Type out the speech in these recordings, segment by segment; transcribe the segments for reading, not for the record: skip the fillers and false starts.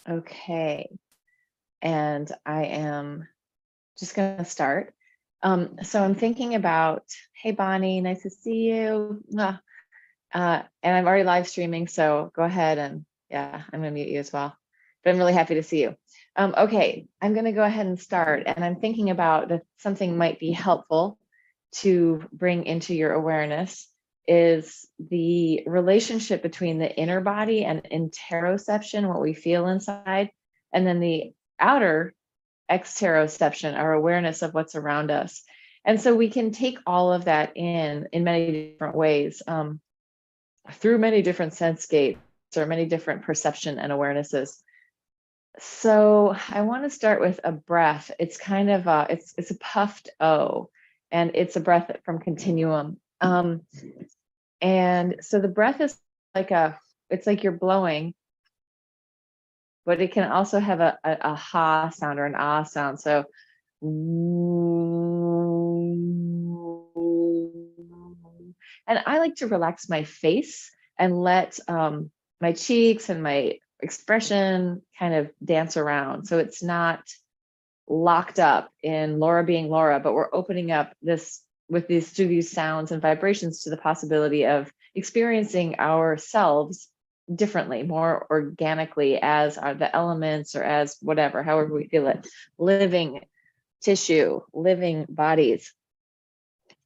Okay, and I am just going to start. So I'm thinking about, hey, Bonnie, nice to see you. And I'm already live streaming, so go ahead and yeah, I'm going to mute you as well. But I'm really happy to see you. Okay, I'm going to go ahead and start. And I'm thinking about that something might be helpful to bring into your awareness is the relationship between the inner body and interoception, what we feel inside, and then the outer exteroception, our awareness of what's around us. And so we can take all of that in many different ways, through many different sensescapes or many different perception and awarenesses. So I want to start with a breath. It's kind of it's a puffed O, and it's a breath from Continuum. And so the breath is like it's like you're blowing, but it can also have a ha sound or an ah sound. So and I like to relax my face and let my cheeks and my expression kind of dance around. So it's not locked up in Laura being Laura, but we're opening up this with these through these sounds and vibrations to the possibility of experiencing ourselves differently, more organically, as are the elements or as whatever, however we feel it, living tissue, living bodies.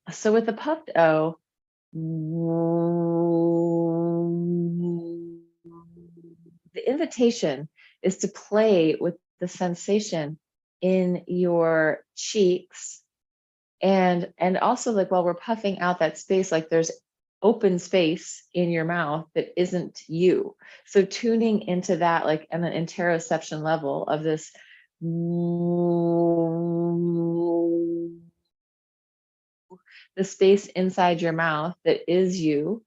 So with the puffed O, the invitation is to play with the sensation in your cheeks, and also, like, while we're puffing out that space, like there's open space in your mouth that isn't you. So tuning into that, like on an interoception level of this, the space inside your mouth that is you,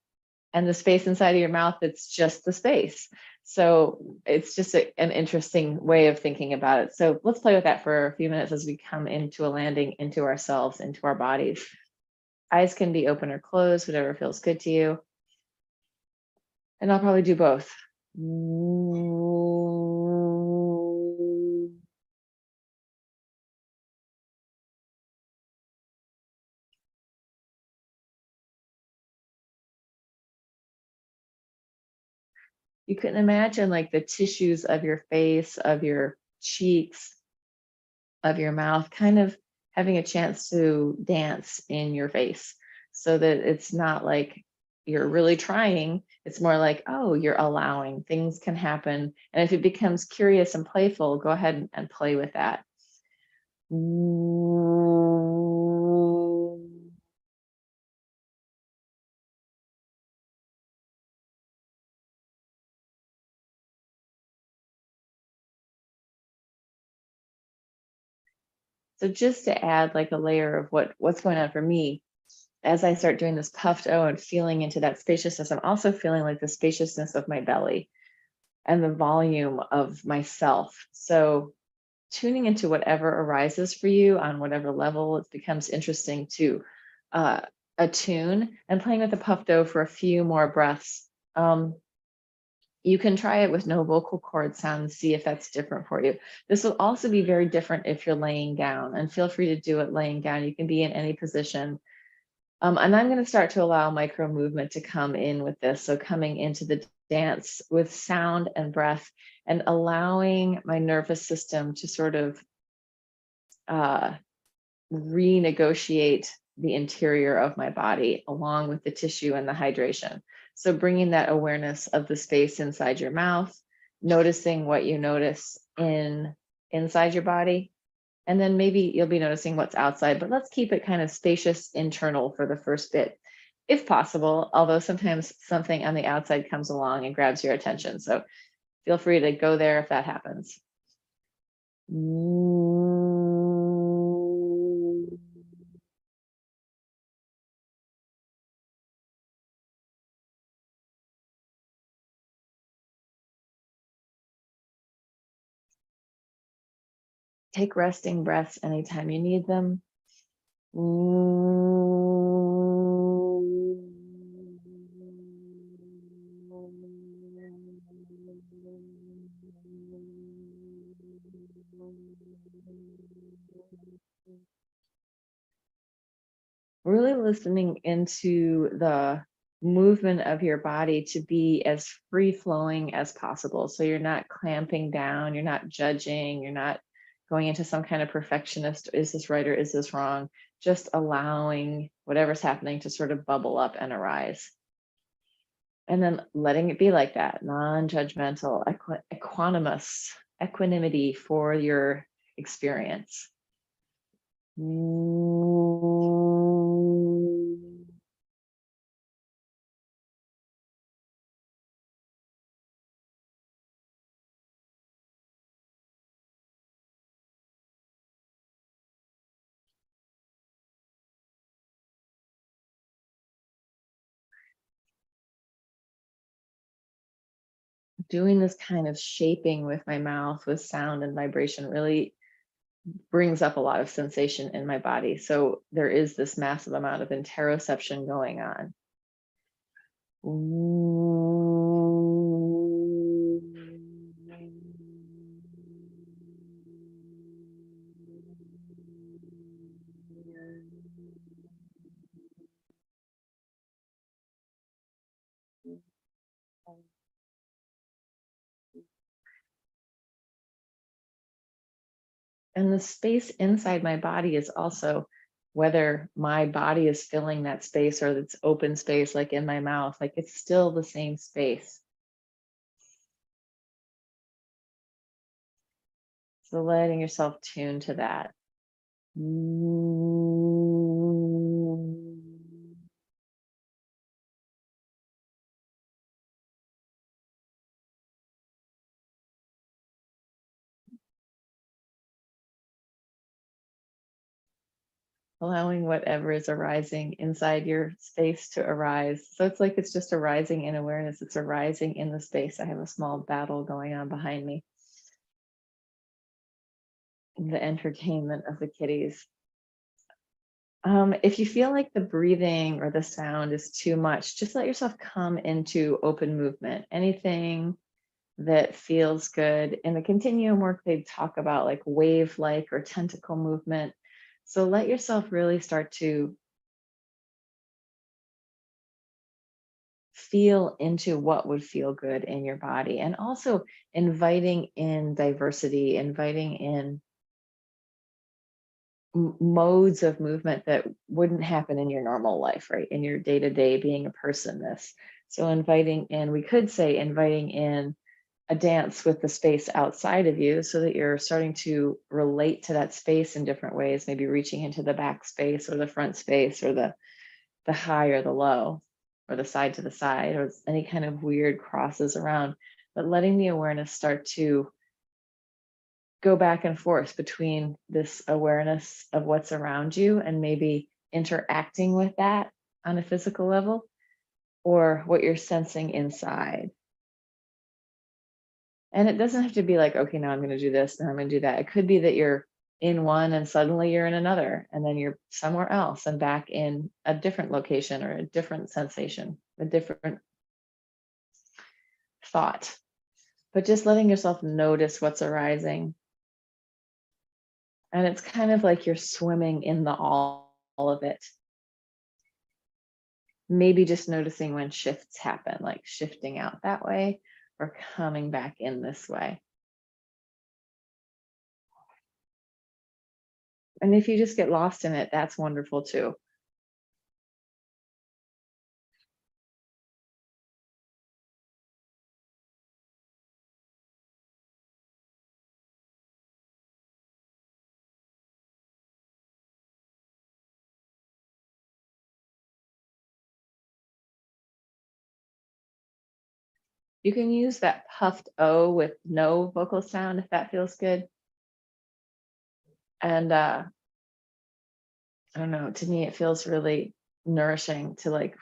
and the space inside of your mouth that's just the space. So it's just an interesting way of thinking about it. So let's play with that for a few minutes as we come into a landing into ourselves, into our bodies. Eyes can be open or closed, whatever feels good to you. And I'll probably do both. You can imagine like the tissues of your face, of your cheeks, of your mouth, kind of having a chance to dance in your face, so that it's not like you're really trying. It's more like, oh, you're allowing things can happen. And if it becomes curious and playful, go ahead and play with that. So just to add like a layer of what's going on for me, as I start doing this puffed O and feeling into that spaciousness, I'm also feeling like the spaciousness of my belly and the volume of myself. So tuning into whatever arises for you on whatever level, it becomes interesting to attune, and playing with the puffed O for a few more breaths. You can try it with no vocal cord sound, see if that's different for you. This will also be very different if you're laying down, and feel free to do it laying down. You can be in any position. And I'm going to start to allow micro movement to come in with this. So coming into the dance with sound and breath, and allowing my nervous system to sort of renegotiate the interior of my body along with the tissue and the hydration. So bringing that awareness of the space inside your mouth, noticing what you notice inside your body, and then maybe you'll be noticing what's outside, but let's keep it kind of spacious internal for the first bit, if possible, although sometimes something on the outside comes along and grabs your attention. So feel free to go there if that happens. Take resting breaths anytime you need them. really listening into the movement of your body to be as free flowing as possible. So you're not clamping down, you're not judging, you're not going into some kind of perfectionist, is this right or is this wrong? Just allowing whatever's happening to sort of bubble up and arise. And then letting it be like that, non-judgmental, equanimous, equanimity for your experience. Doing this kind of shaping with my mouth with sound and vibration really brings up a lot of sensation in my body. So there is this massive amount of interoception going on. And the space inside my body is also, whether my body is filling that space or it's open space, like in my mouth, like it's still the same space. So letting yourself tune to that. Allowing whatever is arising inside your space to arise. So it's like it's just arising in awareness. It's arising in the space. I have a small battle going on behind me. The entertainment of the kitties. If you feel like the breathing or the sound is too much, just let yourself come into open movement. Anything that feels good. In the continuum work, they talk about like wave-like or tentacle movement. So let yourself really start to feel into what would feel good in your body, and also inviting in diversity, inviting in modes of movement that wouldn't happen in your normal life, right? In your day-to-day being a person, this. So inviting in, we could say inviting in a dance with the space outside of you so that you're starting to relate to that space in different ways, maybe reaching into the back space or the front space or the high or the low or the side to the side or any kind of weird crosses around, but letting the awareness start to go back and forth between this awareness of what's around you and maybe interacting with that on a physical level or what you're sensing inside. And it doesn't have to be like, okay, now I'm going to do this, now I'm going to do that. It could be that you're in one and suddenly you're in another, and then you're somewhere else and back in a different location or a different sensation, a different thought. But just letting yourself notice what's arising. And it's kind of like you're swimming in the all of it. Maybe just noticing when shifts happen, like shifting out that way or coming back in this way. And if you just get lost in it, that's wonderful too. You can use that puffed O with no vocal sound if that feels good. And I don't know, to me, it feels really nourishing to like,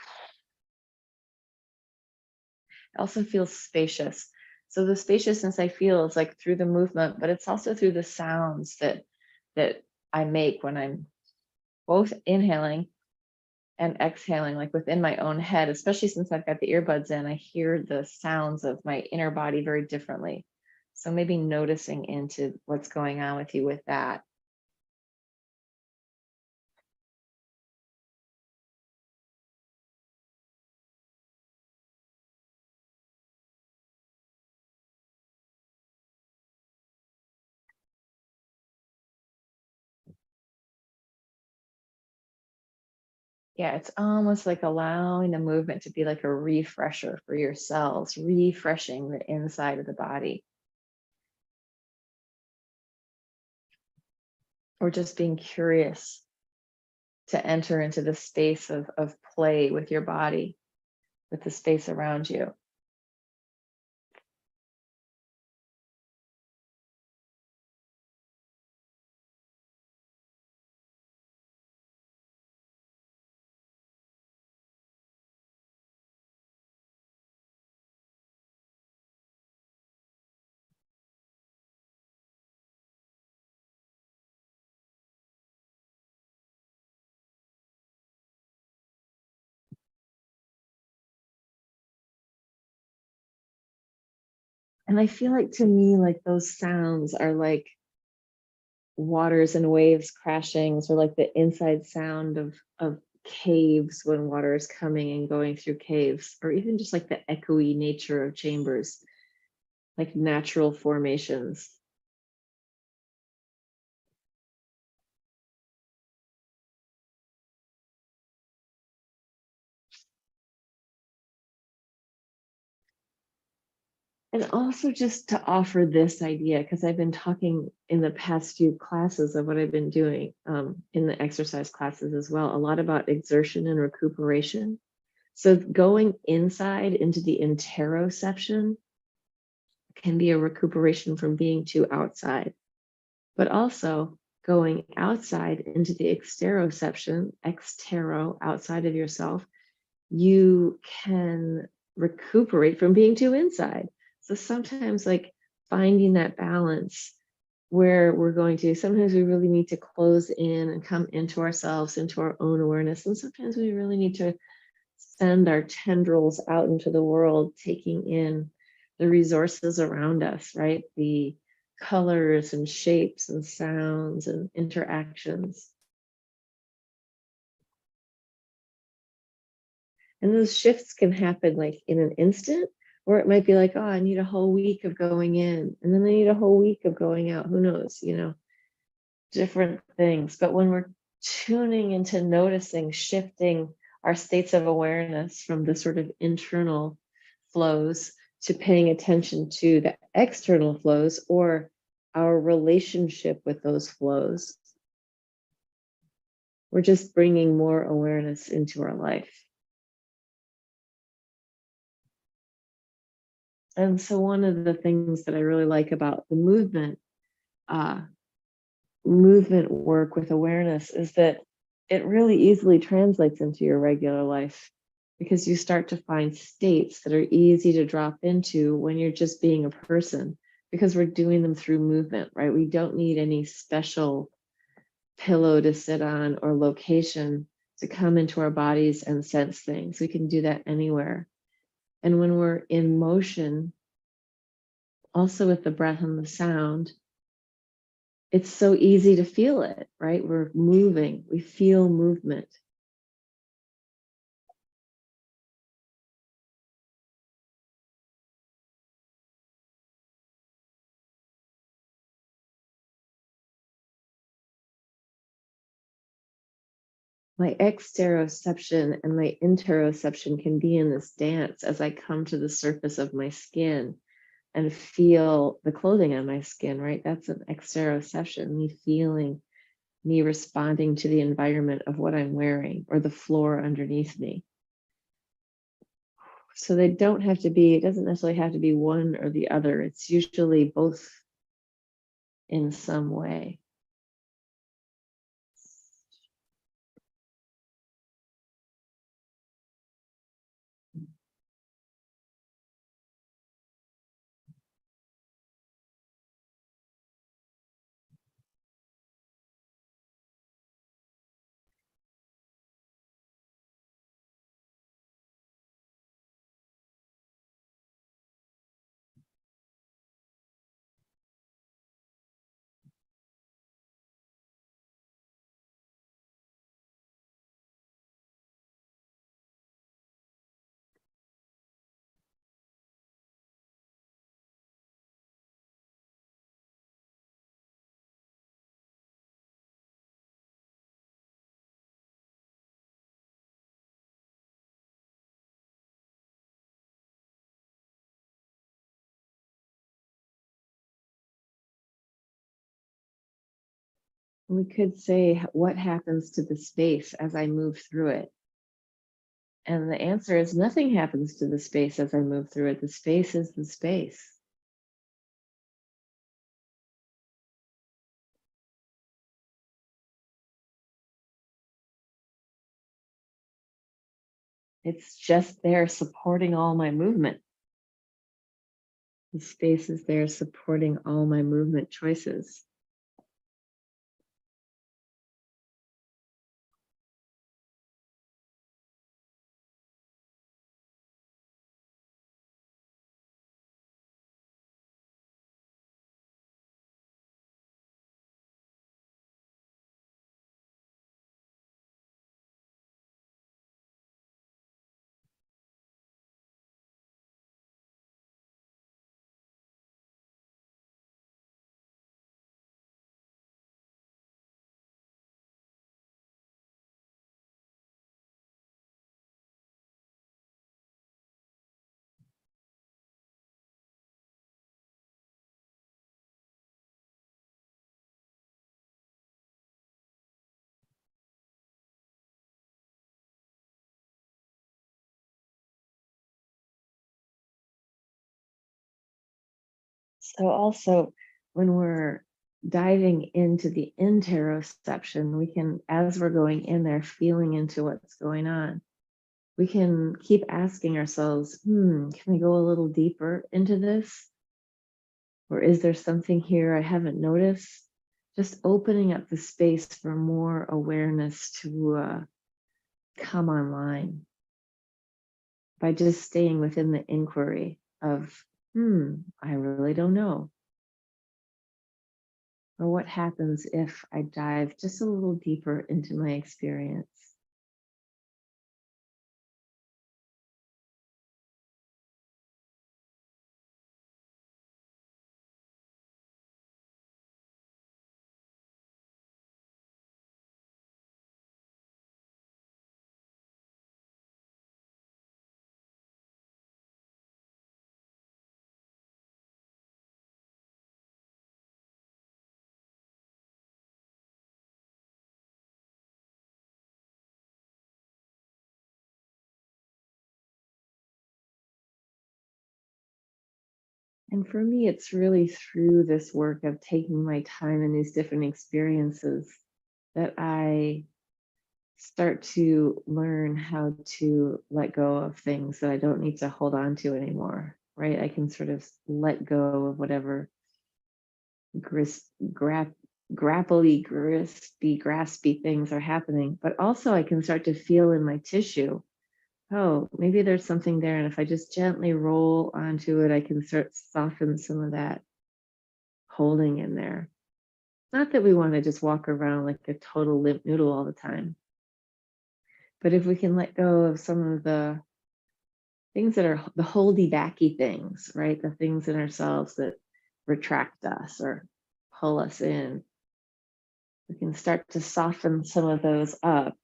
it also feels spacious. So the spaciousness I feel is like through the movement, but it's also through the sounds that I make when I'm both inhaling and exhaling, like within my own head, especially since I've got the earbuds in, I hear the sounds of my inner body very differently. So maybe noticing into what's going on with you with that. Yeah, it's almost like allowing the movement to be like a refresher for your cells, refreshing the inside of the body, or just being curious to enter into the space of play with your body, with the space around you. And I feel like to me, like those sounds are like waters and waves crashing, so like the inside sound of caves when water is coming and going through caves, or even just like the echoey nature of chambers, like natural formations. And also just to offer this idea, because I've been talking in the past few classes of what I've been doing in the exercise classes as well, a lot about exertion and recuperation. So going inside into the interoception can be a recuperation from being too outside, but also going outside into the exteroception, extero, outside of yourself, you can recuperate from being too inside. So sometimes, like finding that balance where we're going to, sometimes we really need to close in and come into ourselves, into our own awareness. And sometimes we really need to send our tendrils out into the world, taking in the resources around us, right? The colors and shapes and sounds and interactions. And those shifts can happen like in an instant, or it might be like, oh, I need a whole week of going in, and then I need a whole week of going out. Who knows, different things. But when we're tuning into noticing, shifting our states of awareness from the sort of internal flows to paying attention to the external flows or our relationship with those flows, we're just bringing more awareness into our life. And so, one of the things that I really like about the uh, movement work with awareness is that it really easily translates into your regular life because you start to find states that are easy to drop into when you're just being a person because we're doing them through movement, right? We don't need any special pillow to sit on or location to come into our bodies and sense things. We can do that anywhere. And when we're in motion, also with the breath and the sound, it's so easy to feel it, right? We're moving, we feel movement. My exteroception and my interoception can be in this dance as I come to the surface of my skin and feel the clothing on my skin, right? That's an exteroception, me feeling, me responding to the environment of what I'm wearing or the floor underneath me. So they don't have to be, it doesn't necessarily have to be one or the other. It's usually both in some way. We could say, what happens to the space as I move through it? And the answer is nothing happens to the space as I move through it. The space is the space. It's just there supporting all my movement. The space is there supporting all my movement choices. So also when we're diving into the interoception, we can, as we're going in there, feeling into what's going on, we can keep asking ourselves, can I go a little deeper into this? Or is there something here I haven't noticed? Just opening up the space for more awareness to come online by just staying within the inquiry of, I really don't know. Or what happens if I dive just a little deeper into my experience? And for me, it's really through this work of taking my time in these different experiences that I start to learn how to let go of things that I don't need to hold on to anymore, right? I can sort of let go of whatever gris, grap, grapply, graspy things are happening, but also I can start to feel in my tissue, oh, maybe there's something there. And if I just gently roll onto it, I can start soften some of that holding in there. Not that we want to just walk around like a total limp noodle all the time, but if we can let go of some of the things that are the holdy backy things, right? The things in ourselves that retract us or pull us in, we can start to soften some of those up.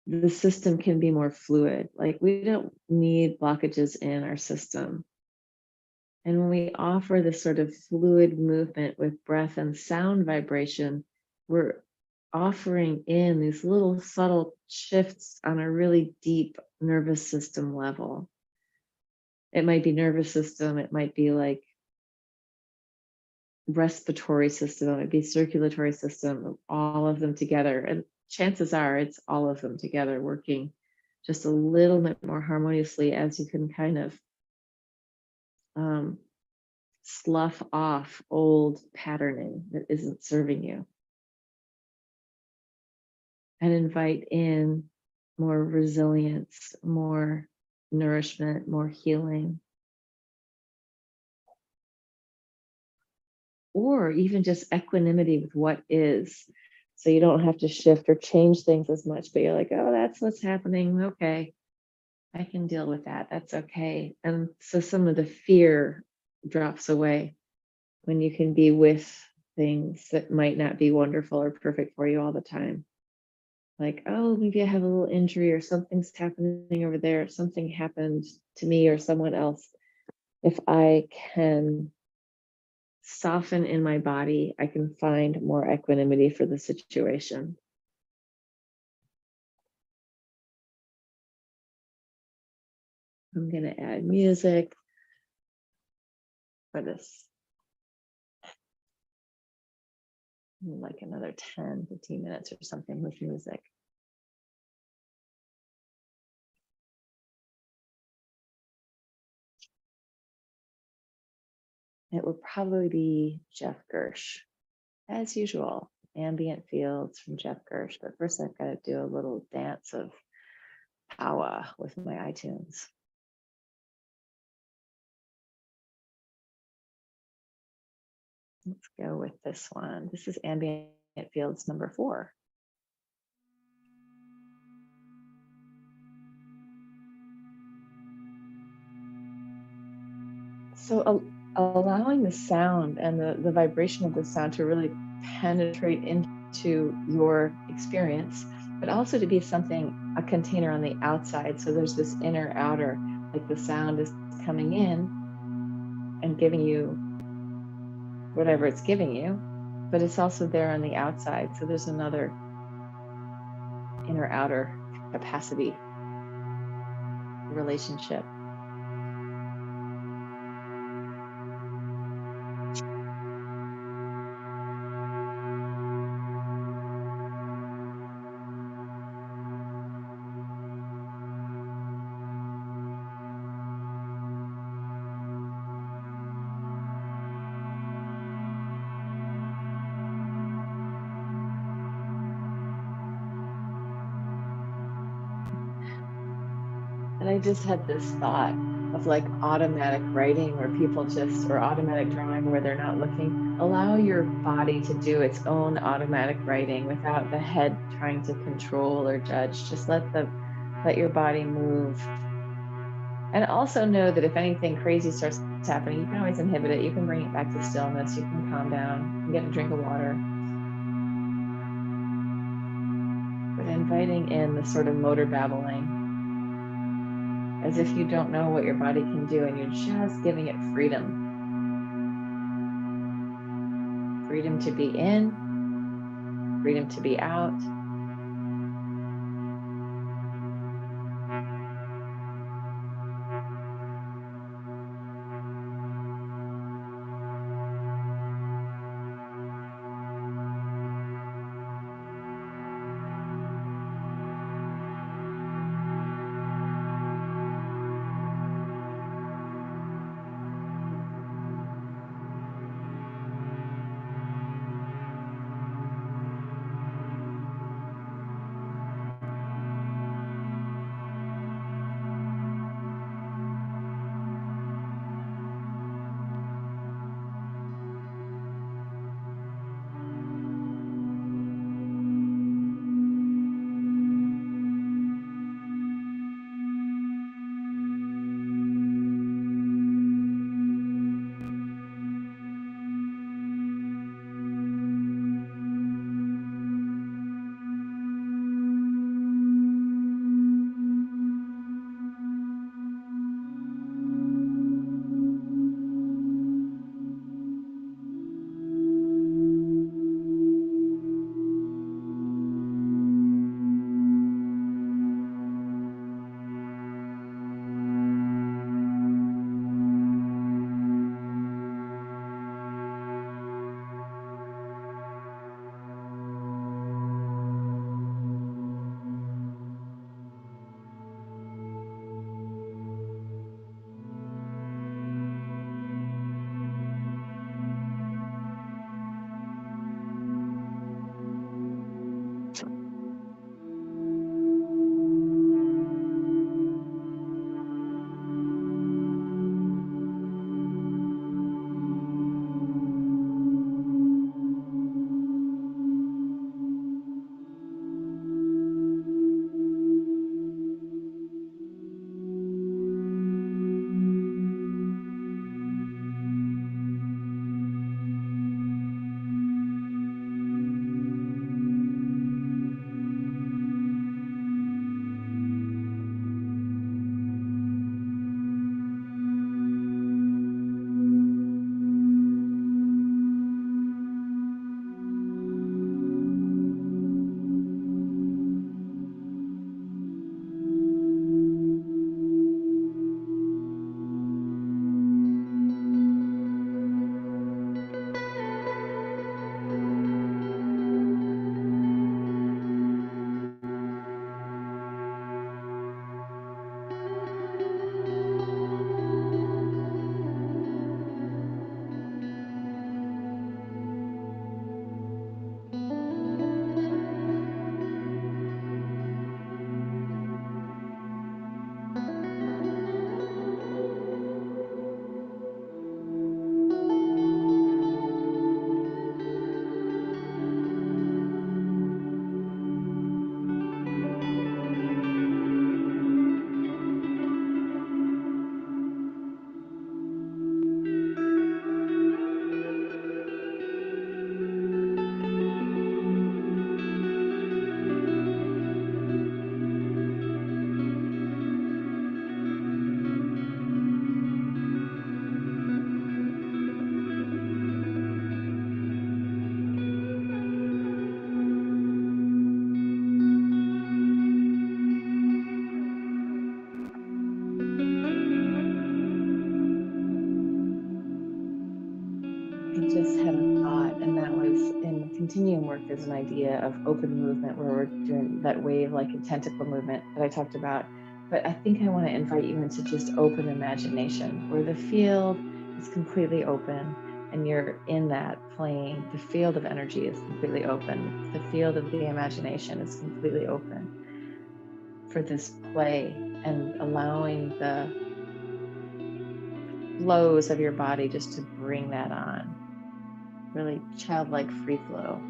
The system can be more fluid. Like we don't need blockages in our system. And when we offer this sort of fluid movement with breath and sound vibration, we're offering in these little subtle shifts on a really deep nervous system level. It might be nervous system, it might be like respiratory system, it might be circulatory system, all of them together. And chances are it's all of them together working just a little bit more harmoniously as you can kind of slough off old patterning that isn't serving you and invite in more resilience, more nourishment, more healing, or even just equanimity with what is. So you don't have to shift or change things as much, but you're like, oh, that's what's happening. Okay, I can deal with that. That's okay. And so some of the fear drops away when you can be with things that might not be wonderful or perfect for you all the time. Like, oh, maybe I have a little injury or something's happening over there. Something happened to me or someone else. If I can soften in my body, I can find more equanimity for the situation. I'm going to add music for this, like another 10, 15 minutes or something with music. It would probably be Jeff Gersh, as usual, ambient fields from Jeff Gersh. But first I've got to do a little dance of power with my iTunes. Let's go with this one. This is ambient fields number 4. So allowing the sound and the vibration of the sound to really penetrate into your experience, but also to be something, a container on the outside. So there's this inner outer, like the sound is coming in and giving you whatever it's giving you, but it's also there on the outside. So there's another inner outer capacity relationship. And I just had this thought of like automatic writing where people just, or automatic drawing where they're not looking. Allow your body to do its own automatic writing without the head trying to control or judge. Just let your body move. And also know that if anything crazy starts happening, you can always inhibit it. You can bring it back to stillness. You can calm down. You can get a drink of water. But inviting in the sort of motor babbling, as if you don't know what your body can do and you're just giving it freedom. Freedom to be in, freedom to be out. just had a thought, and that was in continuum work, there's an idea of open movement where we're doing that wave like a tentacle movement that I talked about. But I think I want to invite you into just open imagination where the field is completely open and you're in that plane. The field of energy is completely open. The field of the imagination is completely open for this play and allowing the flows of your body just to bring that on. Really childlike free flow.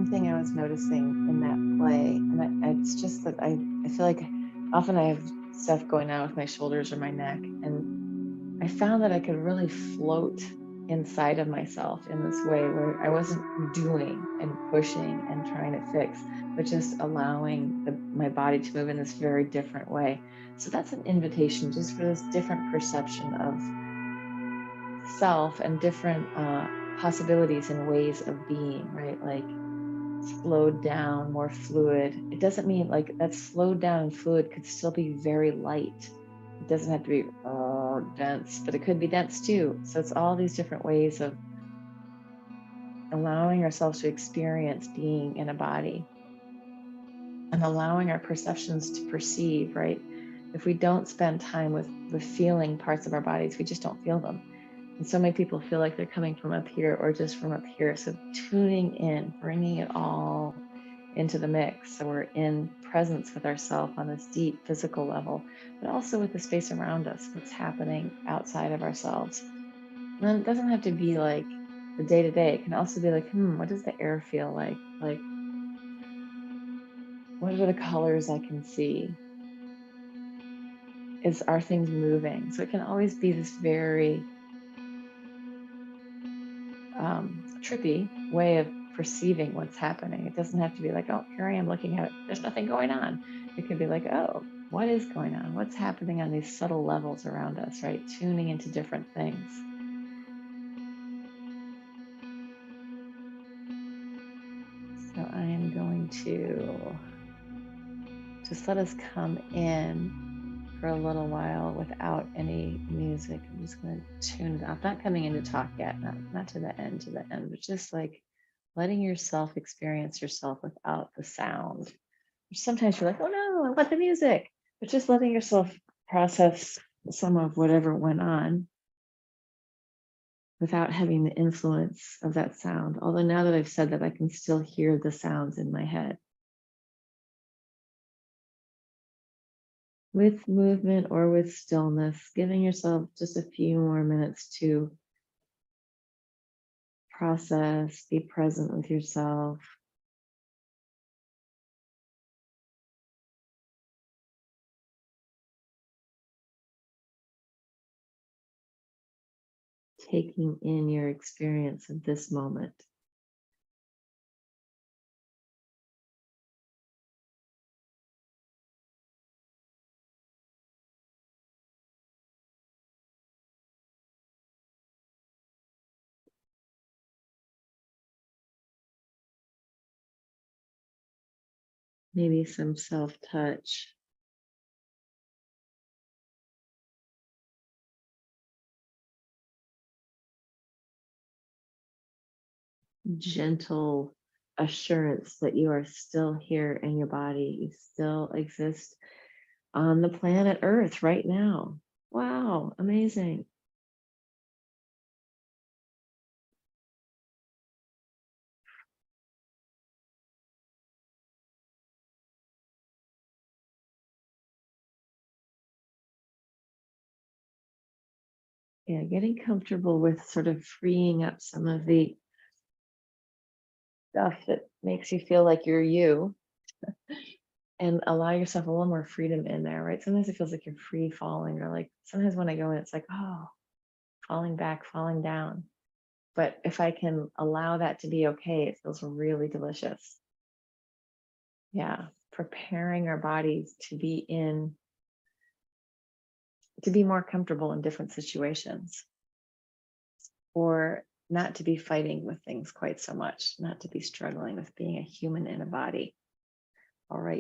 one thing I was noticing in that play, and it's just that I feel like often I have stuff going on with my shoulders or my neck, and I found that I could really float inside of myself in this way where I wasn't doing and pushing and trying to fix, but just allowing my body to move in this very different way. So that's an invitation just for this different perception of self and different possibilities and ways of being, right? Like slowed down, more fluid. It doesn't mean like that slowed down and fluid could still be very light. It doesn't have to be dense, but it could be dense too. So it's all these different ways of allowing ourselves to experience being in a body and allowing our perceptions to perceive, right? If we don't spend time with feeling parts of our bodies, we just don't feel them. And so many people feel like they're coming from up here or just from up here. So tuning in, bringing it all into the mix. So we're in presence with ourselves on this deep physical level, but also with the space around us, what's happening outside of ourselves. And then it doesn't have to be like the day to day. It can also be like, what does the air feel like? Like, what are the colors I can see? Are things moving? So it can always be this very trippy way of perceiving what's happening. It doesn't have to be like, oh, here I am looking at it. There's nothing going on. It could be like, oh, what is going on? What's happening on these subtle levels around us, right? Tuning into different things. So I am going to just let us come in for a little while without any music. I'm just going to tune it off. Not coming in to talk yet, not to the end, but just like letting yourself experience yourself without the sound. Sometimes you're like, oh no, I want the music, but just letting yourself process some of whatever went on without having the influence of that sound. Although now that I've said that, I can still hear the sounds in my head. With movement or with stillness, giving yourself just a few more minutes to process, be present with yourself. Taking in your experience of this moment. Maybe some self-touch. Gentle assurance that you are still here in your body. You still exist on the planet Earth right now. Wow, amazing. Yeah, getting comfortable with sort of freeing up some of the stuff that makes you feel like you're you and allow yourself a little more freedom in there, right? Sometimes it feels like you're free falling, or like sometimes when I go in, it's like, oh, falling back, falling down. But if I can allow that to be okay, it feels really delicious. Yeah, preparing our bodies to be more comfortable in different situations, or not to be fighting with things quite so much, not to be struggling with being a human in a body. All right.